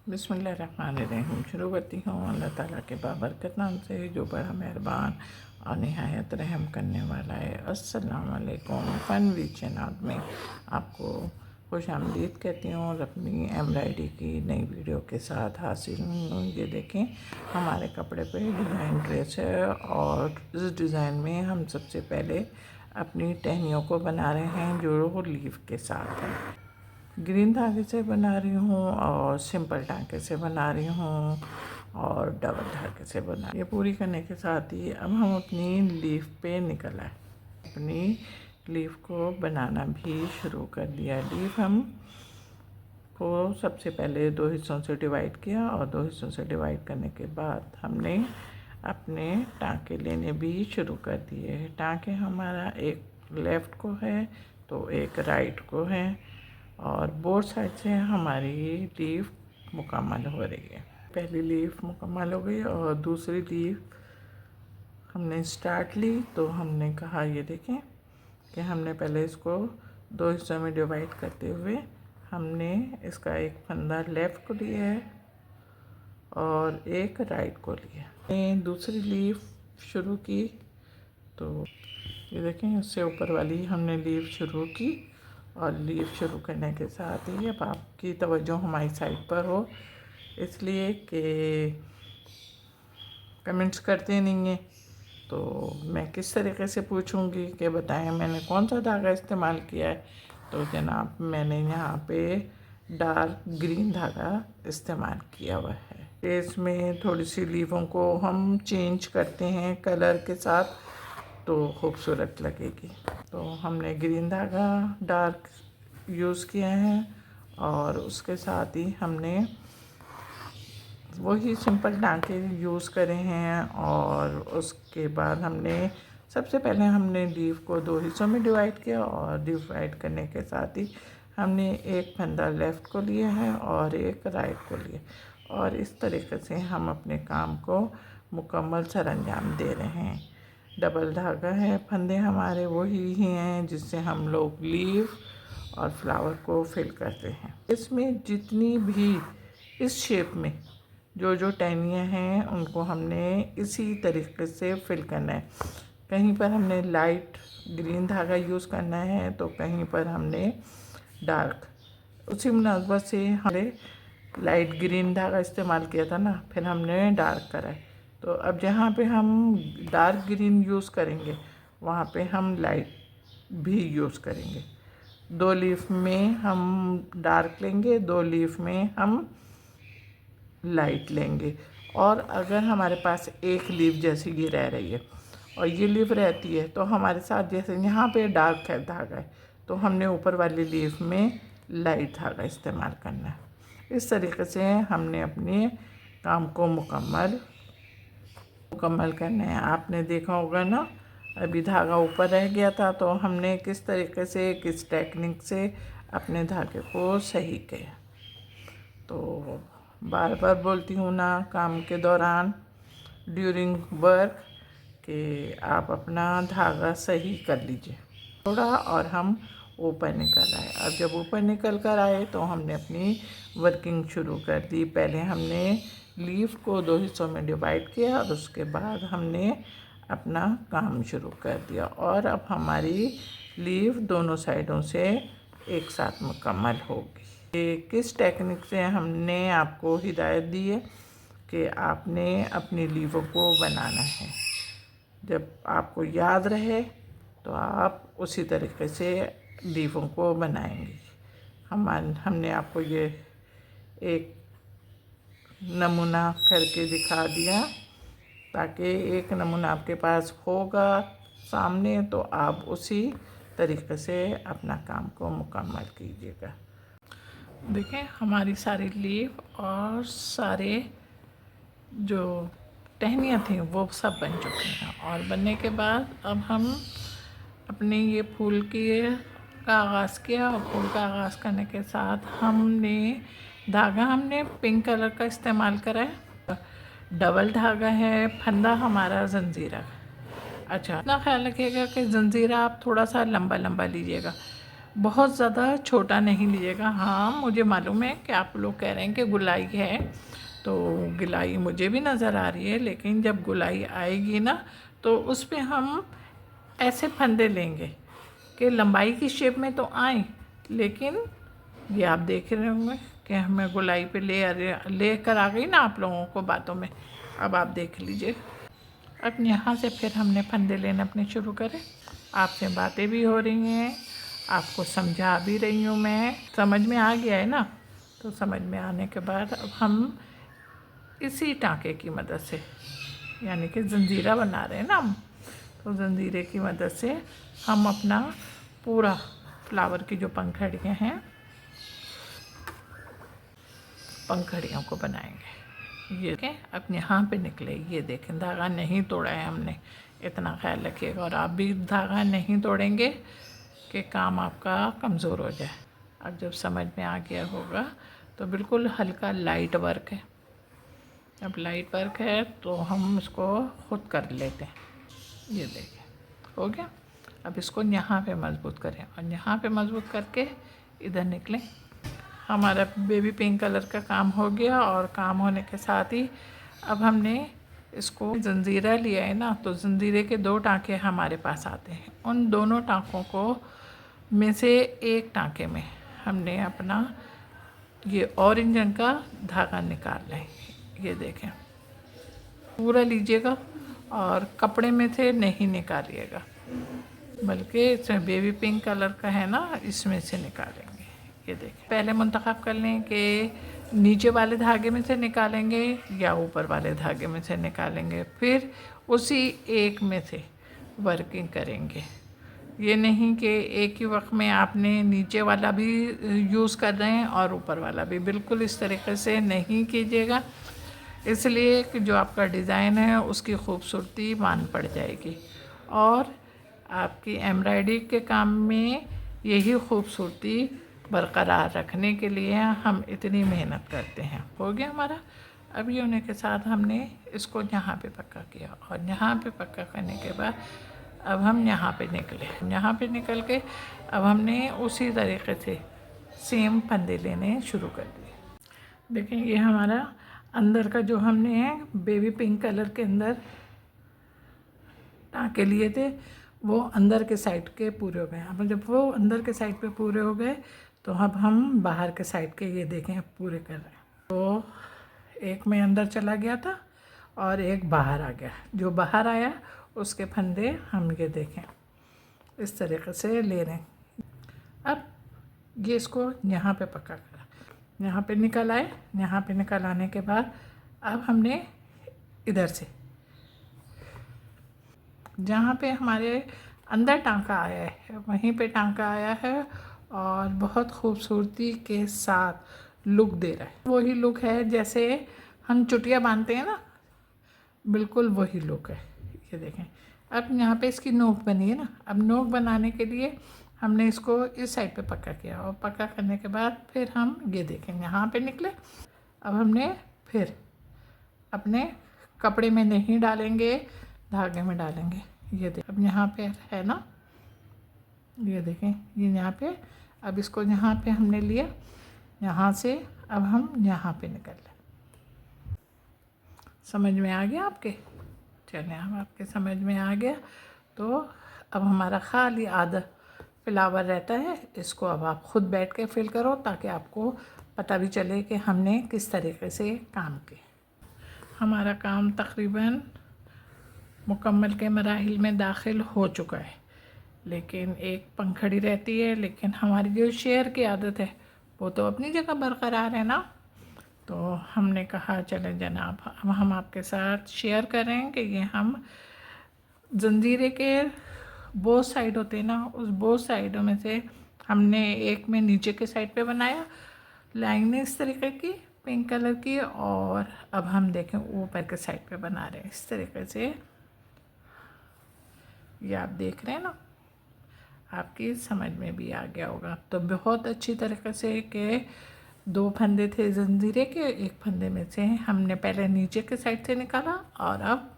बिस्मिल्लाहिर्रहमानिर्रहीम। शुरू करती हूँ अल्लाह ताला के बाबरकत नाम से जो बड़ा मेहरबान और निहायत रहम करने वाला है। अस्सलाम वालेकुम। फ़न विद चैनल में आपको खुश आमदीद कहती हूँ और अपनी एम्ब्रॉयडरी की नई वीडियो के साथ हासिल हूँ। ये देखें, हमारे कपड़े पे डिज़ाइन ड्रेस है और इस डिज़ाइन में हम सबसे पहले अपनी टहनियों को बना रहे हैं जो लीफ के साथ है। ग्रीन धागे से बना रही हूँ और सिंपल टाँके से बना रही हूँ और डबल धागे से बना। ये पूरी करने के साथ ही अब हम अपनी लीफ पे निकल आए। अपनी लीफ को बनाना भी शुरू कर दिया। लीफ हम को सबसे पहले 2 हिस्सों से डिवाइड किया और 2 हिस्सों से डिवाइड करने के बाद हमने अपने टाँके लेने भी शुरू कर दिए। टाँके हमारा एक लेफ़्ट को है तो एक राइट को है और बोथ साइड से हमारी लीफ मुकम्मल हो रही है। पहली लीफ मुकम्मल हो गई और दूसरी लीफ हमने स्टार्ट ली तो हमने कहा ये देखें कि हमने पहले इसको 2 हिस्सों में डिवाइड करते हुए हमने इसका एक फंदा लेफ़्ट को लिया है और एक राइट को लिया। दूसरी लीफ शुरू की तो ये देखें, उससे ऊपर वाली हमने लीफ शुरू की और लीफ शुरू करने के साथ ही अब आपकी तवज्जो हमारी साइड पर हो, इसलिए कि कमेंट्स करते नहीं हैं तो मैं किस तरीके से पूछूंगी कि बताएं मैंने कौन सा धागा इस्तेमाल किया है। तो जनाब, मैंने यहाँ पे डार्क ग्रीन धागा इस्तेमाल किया हुआ है। इसमें थोड़ी सी लीफों को हम चेंज करते हैं कलर के साथ तो खूबसूरत लगेगी। तो हमने ग्रीन धागा डार्क यूज़ किया है और उसके साथ ही हमने वही सिंपल टाँके यूज़ करे हैं। और उसके बाद हमने सबसे पहले हमने लीफ को 2 हिस्सों में डिवाइड किया और डिवाइड करने के साथ ही हमने एक फंदा लेफ़्ट को लिया है और एक राइट को लिया और इस तरीके से हम अपने काम को मुकम्मल सरअंजाम दे रहे हैं। डबल धागा है, फंदे हमारे वही ही हैं जिससे हम लोग लीफ और फ्लावर को फिल करते हैं। इसमें जितनी भी इस शेप में जो जो टहनियाँ हैं उनको हमने इसी तरीके से फिल करना है। कहीं पर हमने लाइट ग्रीन धागा यूज़ करना है तो कहीं पर हमने डार्क। उसी मुनासबत से हमने लाइट ग्रीन धागा इस्तेमाल किया था ना, फिर हमने डार्क करा है। तो अब जहाँ पे हम डार्क ग्रीन यूज़ करेंगे वहाँ पे हम लाइट भी यूज़ करेंगे। 2 लीफ में हम डार्क लेंगे, 2 लीफ में हम लाइट लेंगे। और अगर हमारे पास एक लीफ जैसी ये रह रही है और ये लीफ रहती है तो हमारे साथ जैसे यहाँ पे डार्क है धागा है तो हमने ऊपर वाली लीफ में लाइट धागा इस्तेमाल करना है। इस तरीके से हमने अपने काम को मुकम्मल करना है। आपने देखा होगा ना, अभी धागा ऊपर रह गया था तो हमने किस तरीके से किस टेक्निक से अपने धागे को सही किया। तो बार बार बोलती हूँ ना काम के दौरान ड्यूरिंग वर्क कि आप अपना धागा सही कर लीजिए थोड़ा और हम ऊपर निकल आए। अब जब ऊपर निकल कर आए तो हमने अपनी वर्किंग शुरू कर दी। पहले हमने लीफ को 2 हिस्सों में डिवाइड किया और उसके बाद हमने अपना काम शुरू कर दिया और अब हमारी लीफ दोनों साइडों से एक साथ मुकम्मल होगी। किस टेक्निक से हमने आपको हिदायत दी है कि आपने अपनी लीफों को बनाना है। जब आपको याद रहे तो आप उसी तरीके से लीफों को बनाएंगे। हमने आपको ये एक नमूना करके दिखा दिया ताकि एक नमूना आपके पास होगा सामने तो आप उसी तरीके से अपना काम को मुकम्मल कीजिएगा। देखें, हमारी सारी लीफ और सारे जो टहनियाँ थी वो सब बन चुकी हैं और बनने के बाद अब हम अपने ये फूल का आगाज़ किया और फूल का आगाज़ करने के साथ हमने पिंक कलर का इस्तेमाल करा है। डबल धागा है, फंदा हमारा जंजीरा। अच्छा, इतना ख्याल रखिएगा कि जंजीरा आप थोड़ा सा लंबा लंबा लीजिएगा। बहुत ज़्यादा छोटा नहीं लीजिएगा। हाँ, मुझे मालूम है कि आप लोग कह रहे हैं कि गुलाई है, तो गुलाई मुझे भी नज़र आ रही है, लेकिन जब गुलाई आएगी ना तो उस पे हम ऐसे फंदे लेंगे कि लंबाई की शेप में तो आए, लेकिन ये आप देख रहे होंगे कि हमें गुलाई पे ले कर आ गई ना आप लोगों को बातों में। अब आप देख लीजिए। अब यहाँ से फिर हमने फंदे लेने अपने शुरू करे। आपसे बातें भी हो रही हैं, आपको समझा भी रही हूँ मैं, समझ में आ गया है ना। तो समझ में आने के बाद अब हम इसी टाँके की मदद से, यानी कि जंजीरा बना रहे हैं ना हम, तो जंजीरे की मदद से हम अपना पूरा फ्लावर की जो पंखड़ियाँ हैं, पंखड़ियों को बनाएंगे। ये देखें, अब यहाँ पे निकले, ये देखें धागा नहीं तोड़ा है हमने, इतना ख्याल रखिएगा। और आप भी धागा नहीं तोड़ेंगे कि काम आपका कमज़ोर हो जाए। अब जब समझ में आ गया होगा तो बिल्कुल हल्का लाइट वर्क है। अब लाइट वर्क है तो हम इसको खुद कर लेते हैं। ये देखिए हो गया। अब इसको यहाँ पे मजबूत करें और यहाँ पे मजबूत करके इधर निकलें। हमारा बेबी पिंक कलर का काम हो गया, और काम होने के साथ ही अब हमने इसको जंजीरा लिया है ना, तो जंजीरे के 2 टाँके हमारे पास आते हैं। उन दोनों टाँकों को में से एक टाँके में हमने अपना ये ऑरेंज रंग का धागा निकाल लें। ये देखें, पूरा लीजिएगा और कपड़े में से नहीं निकालिएगा, बल्कि इसमें बेबी पिंक कलर का है ना, इसमें से निकालेंगे। ये देखें, पहले मुंतखब कर लें कि नीचे वाले धागे में से निकालेंगे या ऊपर वाले धागे में से निकालेंगे, फिर उसी एक में से वर्किंग करेंगे। ये नहीं कि एक ही वक्त में आपने नीचे वाला भी यूज़ कर रहे हैं और ऊपर वाला भी, बिल्कुल इस तरीके से नहीं कीजिएगा, इसलिए कि जो आपका डिज़ाइन है उसकी खूबसूरती मान पड़ जाएगी। और आपकी एम्ब्रॉयडरी के काम में यही खूबसूरती बरकरार रखने के लिए हम इतनी मेहनत करते हैं। हो गया हमारा। अब ये होने के साथ हमने इसको यहाँ पे पक्का किया, और यहाँ पे पक्का करने के बाद अब हम यहाँ पे निकले। यहाँ पे निकल के अब हमने उसी तरीके से सेम फंदे लेने शुरू कर दिए। देखें, ये हमारा अंदर का जो हमने बेबी पिंक कलर के अंदर टाँके लिए थे वो अंदर के साइड के पूरे हो गए। अब जब वो अंदर के साइड पे पूरे हो गए तो अब हम बाहर के साइड के ये देखें पूरे कर रहे हैं। तो एक में अंदर चला गया था और एक बाहर आ गया। जो बाहर आया उसके फंदे हम ये देखें इस तरीके से ले रहे हैं। अब ये इसको यहाँ पे पक्का करा, यहाँ पे निकल आए। यहाँ पे निकल आने के बाद अब हमने इधर से जहाँ पे हमारे अंदर टाँका आया है वहीं पे टाँका आया है, और बहुत खूबसूरती के साथ लुक दे रहा है। वही लुक है जैसे हम चुटिया बांधते हैं ना, बिल्कुल वही लुक है। ये देखें, अब यहाँ पे इसकी नोक बनी है ना। अब नोक बनाने के लिए हमने इसको इस साइड पे पक्का किया, और पक्का करने के बाद फिर हम ये देखें यहाँ पे निकले। अब हमने फिर अपने कपड़े में नहीं डालेंगे, धागे में डालेंगे। ये देख, अब यहाँ पे है ना, ये देखें ये यहाँ पे। अब इसको यहाँ पे हमने लिया, यहाँ से अब हम यहाँ पे निकल लें। समझ में आ गया आपके? चलें, हम आपके समझ में आ गया। तो अब हमारा खाली आधा फ्लावर रहता है, इसको अब आप ख़ुद बैठ के फिल करो ताकि आपको पता भी चले कि हमने किस तरीके से काम किया। हमारा काम तकरीबन मुकम्मल के मराहिल में दाखिल हो चुका है, लेकिन एक पंखड़ी रहती है। लेकिन हमारी जो शेयर की आदत है वो तो अपनी जगह बरकरार है ना। तो हमने कहा चले जनाब, अब हम आपके साथ शेयर करें कि ये हम जंजीरे के बोथ साइड होते हैं ना, उस बोथ साइडों में से हमने एक में नीचे के साइड पे बनाया लाइन इस तरीके की पिंक कलर की, और अब हम देखें ऊपर के साइड पे बना रहे हैं इस तरीके से। ये आप देख रहे हैं ना, आपकी समझ में भी आ गया होगा। तो बहुत अच्छी तरीके से कि 2 फंदे थे जंजीरे के, एक फंदे में से हमने पहले नीचे के साइड से निकाला और अब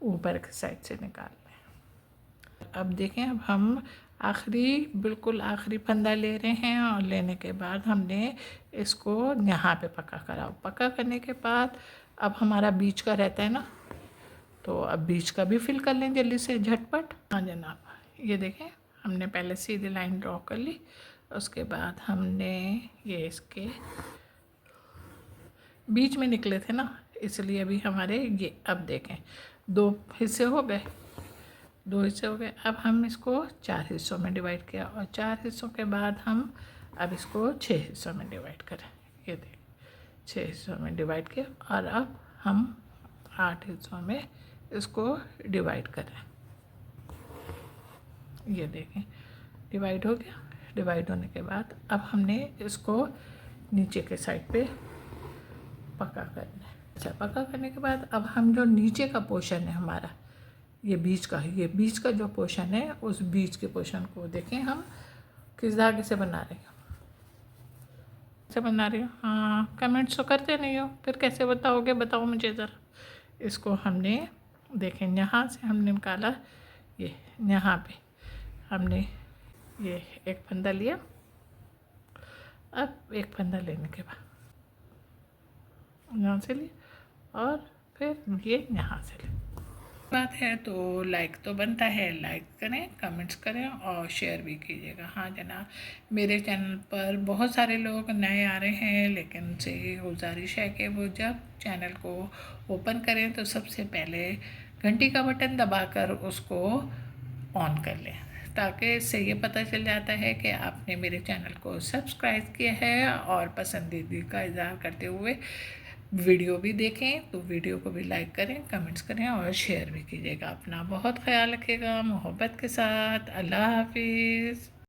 ऊपर के साइड से निकाल रहे हैं। अब देखें, अब हम बिल्कुल आखिरी फंदा ले रहे हैं और लेने के बाद हमने इसको यहाँ पे पक्का करा। पक्का करने के बाद अब हमारा बीच का रहता है ना, तो अब बीच का भी फिल कर लें जल्दी से झटपट। हाँ जनाब, ये देखें हमने पहले सीधी लाइन ड्रॉ कर ली, उसके बाद हमने ये इसके बीच में निकले थे ना, इसलिए अभी हमारे ये अब देखें 2 हिस्से हो गए, 2 हिस्से हो गए। अब हम इसको 4 हिस्सों में डिवाइड किया और 4 हिस्सों के बाद हम अब इसको 6 हिस्सों में डिवाइड करें। ये देखें 6 हिस्सों में डिवाइड किया और अब हम 8 हिस्सों में इसको डिवाइड करें। ये देखें डिवाइड हो गया। डिवाइड होने के बाद अब हमने इसको नीचे के साइड पे पक्का करना है। अच्छा, पक्का करने के बाद अब हम जो नीचे का पोर्शन है हमारा, ये बीच का जो पोर्शन है, उस बीच के पोर्शन को देखें हम किस धागे से बना रहे हो, कैसे बना रही हो। हाँ, कमेंट्स तो करते नहीं हो, फिर कैसे बताओगे, बताओ मुझे ज़रा। इसको हमने देखें यहाँ से हमने निकाला, ये यहाँ पे हमने ये एक फंदा लिया। अब एक फंदा लेने के बाद यहाँ से लिया और फिर ये यहाँ से लिया। बात है तो लाइक तो बनता है, लाइक करें, कमेंट्स करें और शेयर भी कीजिएगा। हाँ जनाब, मेरे चैनल पर बहुत सारे लोग नए आ रहे हैं, लेकिन उनसे गुजारिश है कि वो जब चैनल को ओपन करें तो सबसे पहले घंटी का बटन दबाकर उसको ऑन कर लें, ताकि इससे ये पता चल जाता है कि आपने मेरे चैनल को सब्सक्राइब किया है। और पसंदीदा का इज़हार करते हुए वीडियो भी देखें, तो वीडियो को भी लाइक करें, कमेंट्स करें और शेयर भी कीजिएगा। अपना बहुत ख्याल रखिएगा मोहब्बत के साथ। अल्लाह हाफिज़।